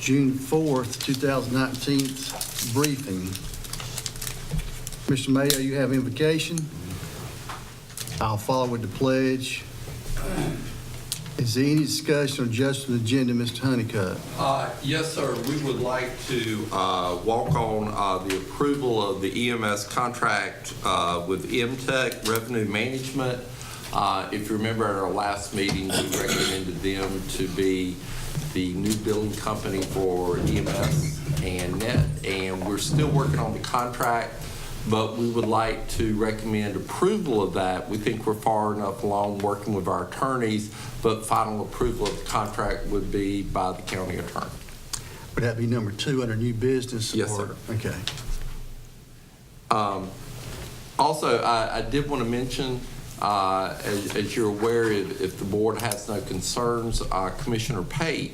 June 4th, 2019 briefing. Mr. Mayo, you have invocation. I'll follow with the pledge. Is there any discussion or adjustment of the agenda, Mr. Honeycutt? Yes, sir. We would like to walk on the approval of the EMS contract with MTech Revenue Management. If you remember at our last meeting, we recommended them to be the new billing company for EMS and NET, and we're still working on the contract, but we would like to recommend approval of that. We think we're far enough along working with our attorneys, but final approval of the contract would be by the county attorney. Would that be number 2 under new business? Yes, or- sir. Okay. Also, I did want to mention, as you're aware, if the board has no concerns, Commissioner Pate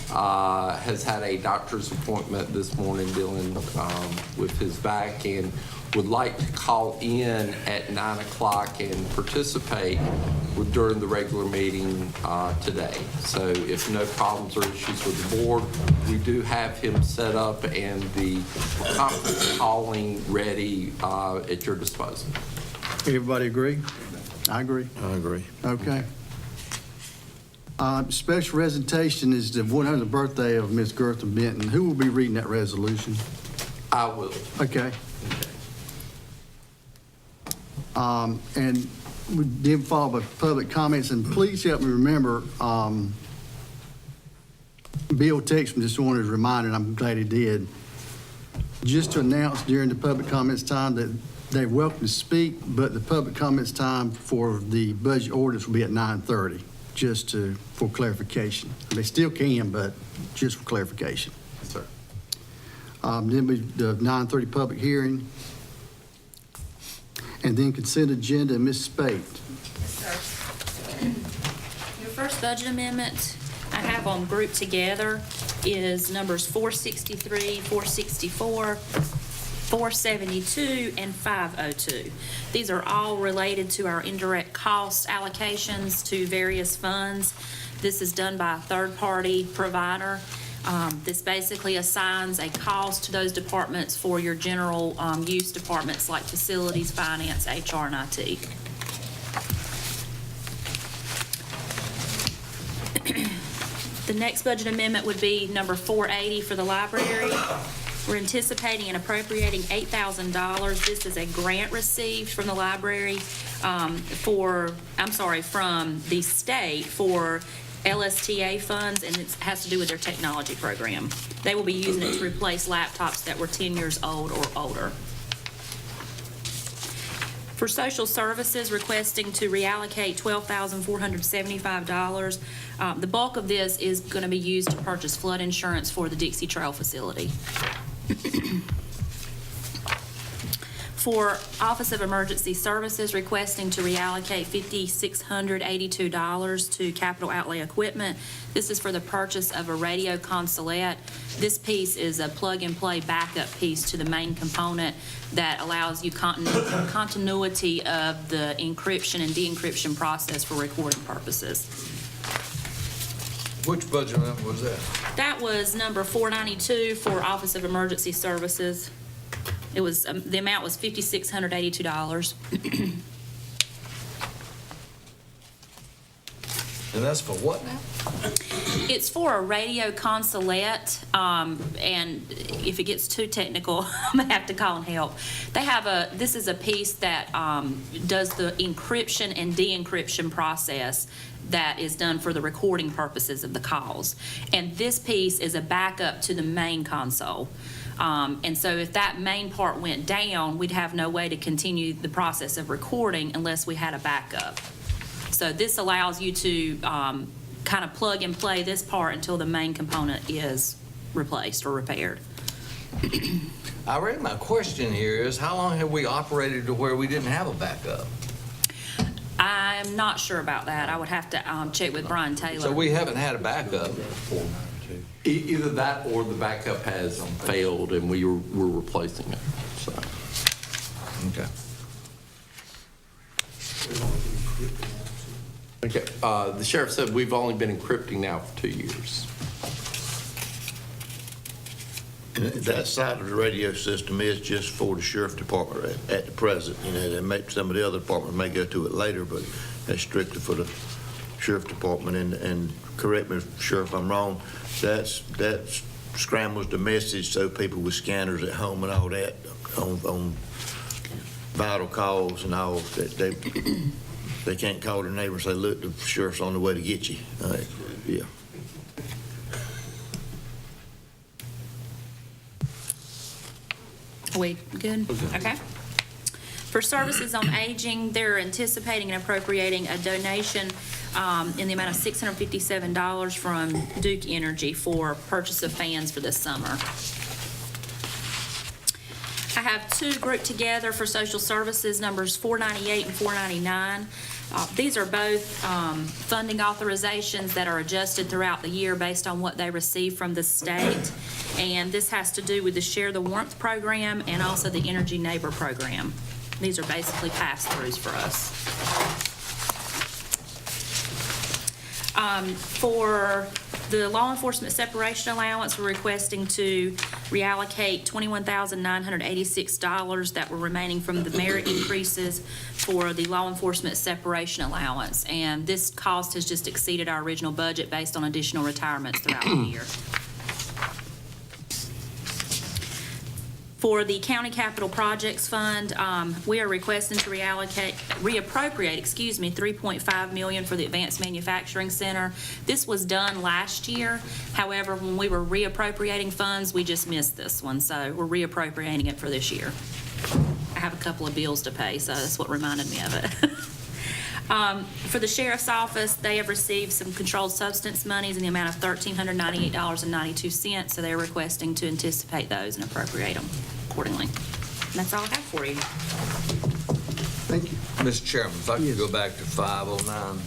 has had a doctor's appointment this morning dealing with his back and would like to call in at 9 o'clock and participate during the regular meeting today. So if no problems or issues with the board, we do have him set up and the conference calling ready at your disposal. Everybody agree? I agree. I agree. Okay. Special presentation is the 100th birthday of Miss Gertha Benton. Who will be reading that resolution? I will. Okay. And we did follow by public comments, and please help me remember, Bill texted me this morning as a reminder, and I'm glad he did, just to announce during the public comments time that they're welcome to speak, but the public comments time for the budget ordinance will be at 9:30, just for clarification. They still can, but just for clarification. Yes, sir. Then the 9:30 public hearing. And then consent agenda, Ms. Spate. Yes, sir. Your first budget amendment I have them grouped together is numbers 463, 464, 472, and 502. These are all related to our indirect cost allocations to various funds. This is done by a third-party provider. This basically assigns a cost to those departments for your general use departments like facilities, finance, HR, and IT. The next budget amendment would be number 480 for the library. We're anticipating and appropriating $8,000. This is a grant received from the library from the state for LSTA funds, and it has to do with their technology program. They will be using it to replace laptops that were 10 years old or older. For social services, requesting to reallocate $12,475. The bulk of this is going to be used to purchase flood insurance for the Dixie Trail facility. For Office of Emergency Services, requesting to reallocate $5,682 to capital outlay equipment. This is for the purchase of a radio consulate. This piece is a plug-and-play backup piece to the main component that allows you continuity of the encryption and de-encryption process for recording purposes. Which budget amendment was that? That was number 492 for Office of Emergency Services. It was, the amount was $5,682. And that's for what now? It's for a radio consulate, and if it gets too technical, I'm gonna have to call and help. They have this is a piece that does the encryption and de-encryption process that is done for the recording purposes of the calls. And this piece is a backup to the main console. And so if that main part went down, we'd have no way to continue the process of recording unless we had a backup. So this allows you to kind of plug and play this part until the main component is replaced or repaired. I read my question here is, how long have we operated to where we didn't have a backup? I'm not sure about that. I would have to check with Brian Taylor. So we haven't had a backup. Either that or the backup has failed and we're replacing it. So. Okay. Okay, the sheriff said we've only been encrypting now for 2 years. And that side of the radio system is just for the sheriff department at the present. You know, some of the other departments may go to it later, but that's strictly for the sheriff department. And correct me, Sheriff, if I'm wrong, that scrambles the message so people with scanners at home and all that on vital calls and all, that they can't call their neighbor and say, look, the sheriff's on the way to get you. Yeah. Are we good? Okay. For services on aging, they're anticipating and appropriating a donation in the amount of $657 from Duke Energy for purchase of fans for this summer. I have two grouped together for social services, numbers 498 and 499. These are both funding authorizations that are adjusted throughout the year based on what they receive from the state. And this has to do with the Share the Warmth program and also the Energy Neighbor program. These are basically pass-throughs for us. For the law enforcement separation allowance, we're requesting to reallocate $21,986 that were remaining from the merit increases for the law enforcement separation allowance. And this cost has just exceeded our original budget based on additional retirements throughout the year. For the County Capital Projects Fund, we are requesting to reappropriate, $3.5 million for the Advanced Manufacturing Center. This was done last year. However, when we were reappropriating funds, we just missed this one, so we're reappropriating it for this year. I have a couple of bills to pay, so that's what reminded me of it. For the Sheriff's Office, they have received some controlled substance monies in the amount of $1,398.92, so they're requesting to anticipate those and appropriate them accordingly. And that's all I have for you. Thank you. Mr. Chairman, if I could Yes. go back to 509.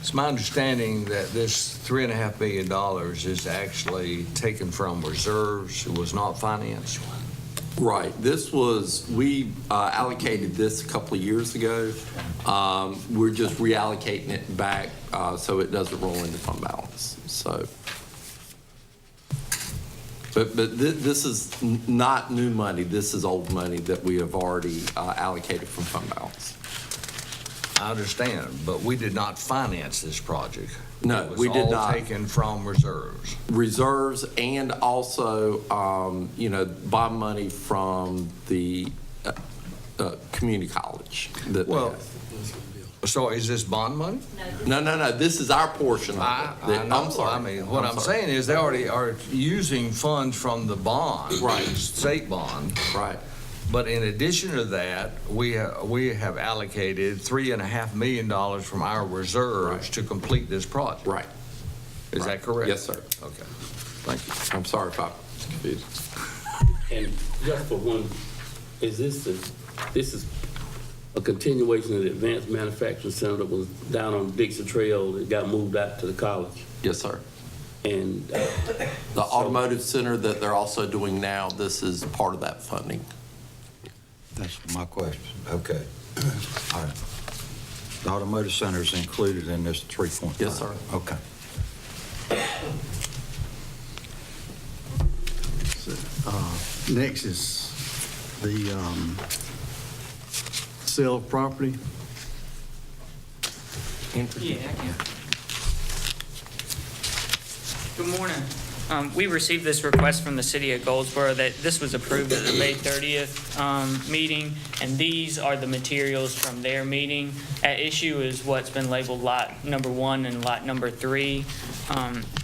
It's my understanding that this $3.5 million is actually taken from reserves. It was not financed. Right. This was, we allocated this a couple of years ago. We're just reallocating it back so it doesn't roll into fund balance. So, but this is not new money. This is old money that we have already allocated from fund balance. I understand, but we did not finance this project. No, we did It was all not. taken from reserves. Reserves and also, bond money from the community college. That they Well, have. So is this bond money? No. This is our portion of I it. know. I'm sorry. I mean, what I'm saying is they already are using funds from the bond. Right. State bond. Right. But in addition to that, we have allocated $3.5 million from our reserves to complete this project. Right. Is that correct? Yes, sir. Okay. Thank you. I'm sorry if I was confused. And just for one, this is a continuation of the Advanced Manufacturing Center that was down on Dixie Trail that got moved out to the college. Yes, sir. And The automotive center that they're also doing now, this is part of that funding. That's my question. Okay. All right. The automotive center is included in this 3.5? Yes, sir. Okay. Next is the sale of property. Yeah, I can. Good morning. We received this request from the city of Goldsboro that this was approved at the May 30th meeting, and these are the materials from their meeting. At issue is what's been labeled lot number 1 and lot number 3.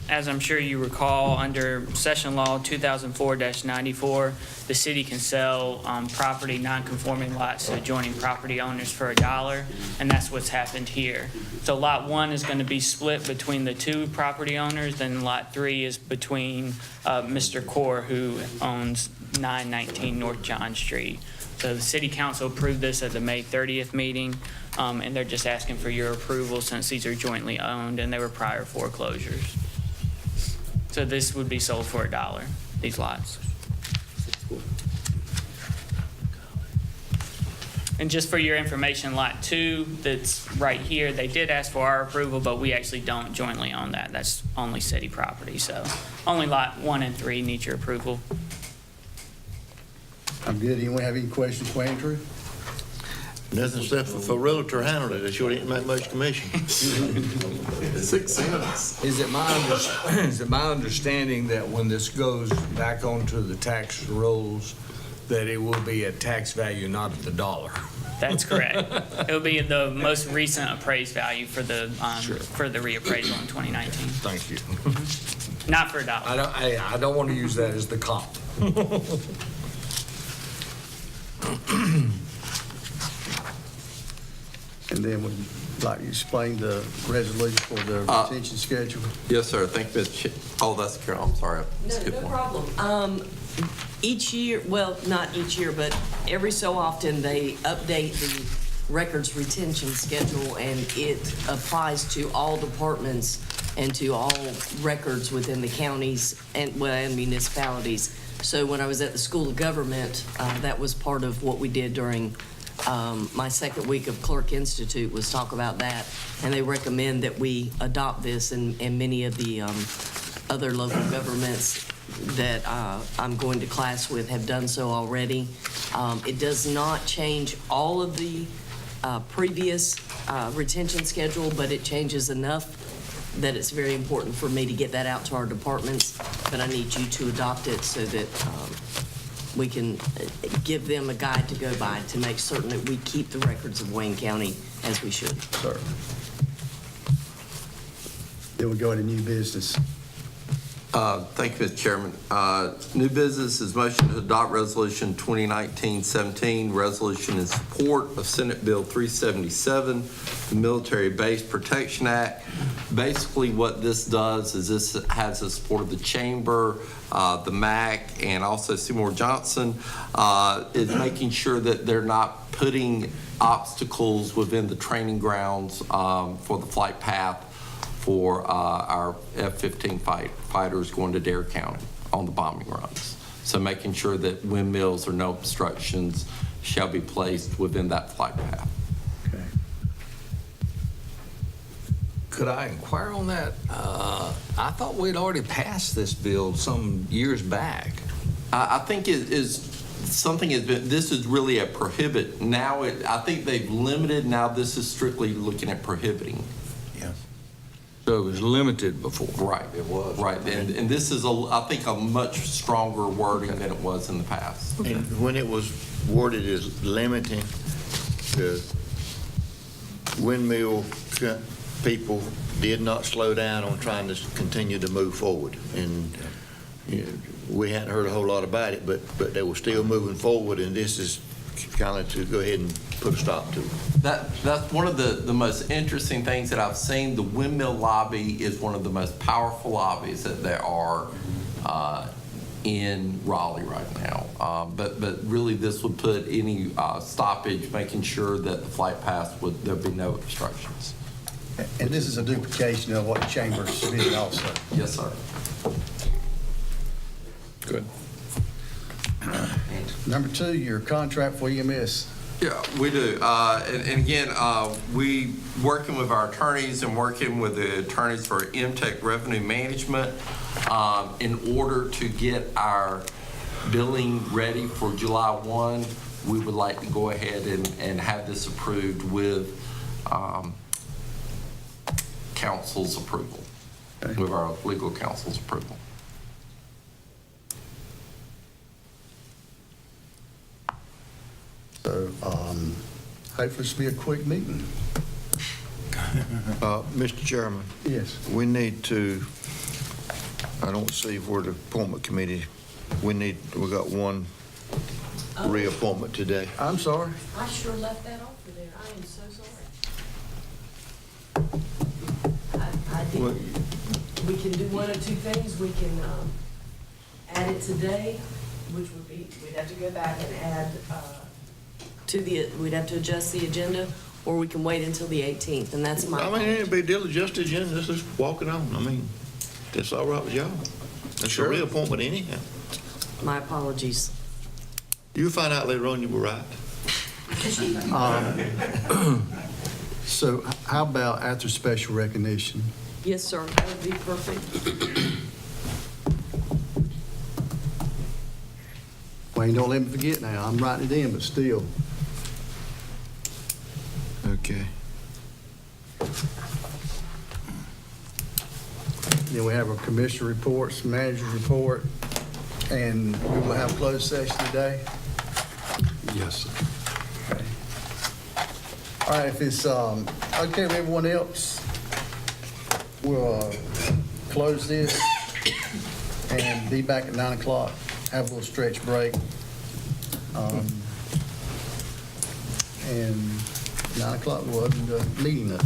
As I'm sure you recall, under Session Law 2004-94, the city can sell property, non-conforming lots to adjoining property owners for $1, and that's what's happened here. So Lot 1 is going to be split between the two property owners, then Lot 3 is between Mr. Core, who owns 919 North John Street. So the city council approved this at the May 30th meeting, and they're just asking for your approval since these are jointly owned and they were prior foreclosures. So this would be sold for $1, these lots. And just for your information, Lot 2, that's right here, they did ask for our approval, but we actually don't jointly own that. That's only city property, so only Lot 1 and 3 need your approval. I'm good. Anyone have any questions for Andrew? Nothing except for realtor handled it. They sure didn't make much commission. 6 cents. Is it my understanding that when this goes back onto the tax rolls, that it will be at tax value, not at the dollar? That's correct. It'll be the most recent appraised value for the reappraisal in 2019, Thank you. not for a dollar. I don't want to use that as the comp. And then would you like to explain the resolution for the retention schedule? Yes, sir. Thank you, Ms. Oh, that's Carol. I'm sorry. I No, skipped no one. problem. Each year, well, not each year, but every so often, they update the records retention schedule, and it applies to all departments and to all records within the counties and municipalities. So when I was at the School of Government, that was part of what we did during my second week of Clerk Institute, was talk about that. And they recommend that we adopt this, and many of the other local governments that I'm going to class with have done so already. It does not change all of the previous retention schedule, but it changes enough that it's very important for me to get that out to our departments. But I need you to adopt it so that we can give them a guide to go by to make certain that we keep the records of Wayne County as we should. Sir. Then we go into new business. Thank you, Mr. Chairman. New business is motion to adopt Resolution 2019-17, resolution in support of Senate Bill 377, the Military Base Protection Act. Basically, what this does is this has the support of the Chamber, the MAC, and also Seymour Johnson, is making sure that they're not putting obstacles within the training grounds for the flight path for our F-15 fighters going to Dare County on the bombing runs. So making sure that windmills or no obstructions shall be placed within that flight path. Okay. Could I inquire on that? I thought we'd already passed this bill some years back. I think it is something has been, this is really a prohibit. Now I think they've limited, now this is strictly looking at prohibiting. So it was limited before. Right. It was. Right. And this is, I think, a much stronger wording than it was in the past. And when it was worded as limiting, the windmill people did not slow down on trying to continue to move forward. And you know, we hadn't heard a whole lot about it, but they were still moving forward, and this is kind of to go ahead and put a stop to it. That's one of the most interesting things that I've seen. The windmill lobby is one of the most powerful lobbies that there are in Raleigh right now. But really, this would put any stoppage, making sure that the flight path there'd be no obstructions. And this is a duplication of what the Chamber submitted also. Yes, sir. Good. Number 2, your contract for EMS. Yeah, we do. And again, we working with our attorneys and working with the attorneys for MTech Revenue Management in order to get our billing ready for July 1. We would like to go ahead and have this approved with council's approval, with our legal counsel's approval. So hopefully this will be a quick meeting. Mr. Chairman, Yes. we need to, I don't see where the appointment committee, we got one reappointment today. I'm sorry. I sure left that off of there. I am so sorry. I did. We can do one of two things. We can add it today, which would be, we'd have to go back and add we'd have to adjust the agenda, or we can wait until the 18th, and that's my. I mean, it ain't a big deal, adjust the agenda, let's just walk it on. I mean, that's all right with y'all. That's a reappointment anyhow. My apologies. You'll find out later on you were right. So how about after special recognition? Yes, sir, that would be perfect. Wayne, don't let me forget now. I'm writing it in, but still. Okay. Then we have our commissioner reports, manager's report, and we will have closed session today. Yes, sir. Okay. All right, if it's okay with everyone else, we'll close this and be back at 9 o'clock. Have a little stretch break. And 9 o'clock, we'll open the meeting up.